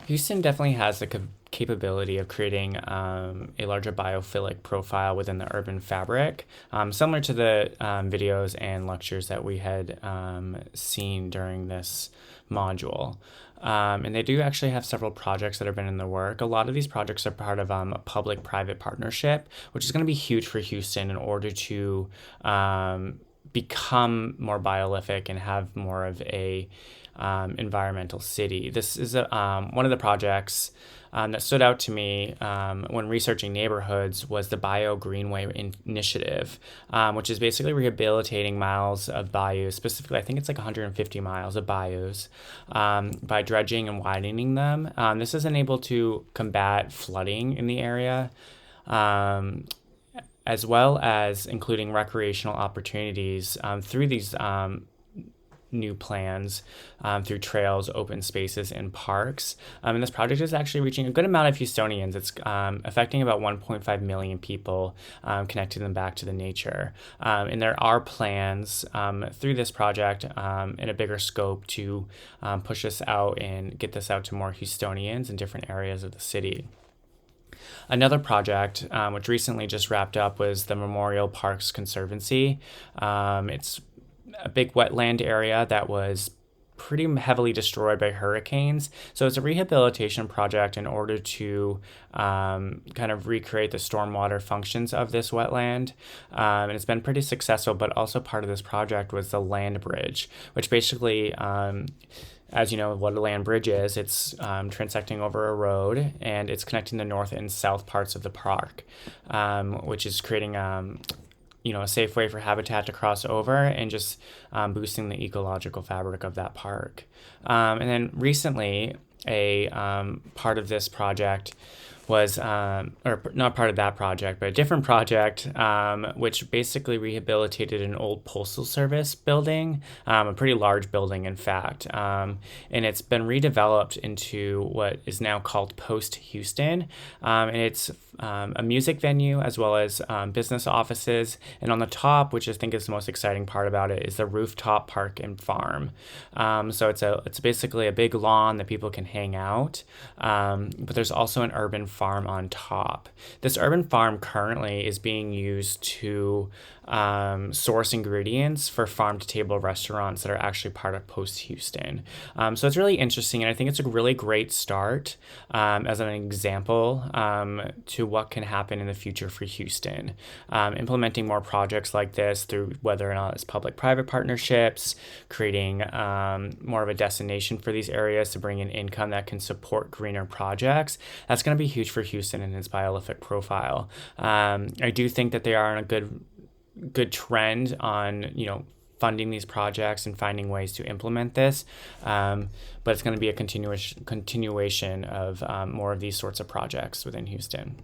Houston definitely has the capability of creating a larger biophilic profile within the urban fabric, similar to the videos and lectures that we had seen during this module. And they do actually have several projects that have been in the work. A lot of these projects are part of a public-private partnership, which is going to be huge for Houston in order to become more biolithic and have more of a environmental city. This is one of the projects that stood out to me when researching neighborhoods was the Bio Greenway Initiative, which is basically rehabilitating miles of bayous, specifically I think it's like 150 miles of bayous, by dredging and widening them. This is enabled to combat flooding in the area, as well as including recreational opportunities through these new plans, through trails, open spaces, and parks. And this project is actually reaching a good amount of Houstonians. It's affecting about 1.5 million people, connecting them back to the nature. And there are plans through this project in a bigger scope to push this out and get this out to more Houstonians in different areas of the city. Another project, which recently just wrapped up, was the Memorial Parks Conservancy. It's a big wetland area that was pretty heavily destroyed by hurricanes. So it's a rehabilitation project in order to kind of recreate the stormwater functions of this wetland. And it's been pretty successful, but also part of this project was the land bridge, which basically, as you know, what a land bridge is, it's transecting over a road, and it's connecting the north and south parts of the park, which is creating a safe way for habitat to cross over and just boosting the ecological fabric of that park. And then recently, a part of this project was, or not part of that project, but a different project, which basically rehabilitated an old postal service building, a pretty large building, in fact. And it's been redeveloped into what is now called Post Houston. And it's a music venue as well as business offices. And on the top, which I think is the most exciting part about it, is the rooftop park and farm. So it's basically a big lawn that people can hang out. But there's also an urban farm on top. This urban farm currently is being used to source ingredients for farm-to-table restaurants that are actually part of Post Houston. So it's really interesting, and I think it's a really great start as an example to what can happen in the future for Houston. Implementing more projects like this through whether or not it's public-private partnerships, creating more of a destination for these areas to bring in income that can support greener projects. That's going to be huge for Houston and its biolithic profile. I do think that they are on a good trend on funding these projects and finding ways to implement this, but it's going to be a continuation of more of these sorts of projects within Houston.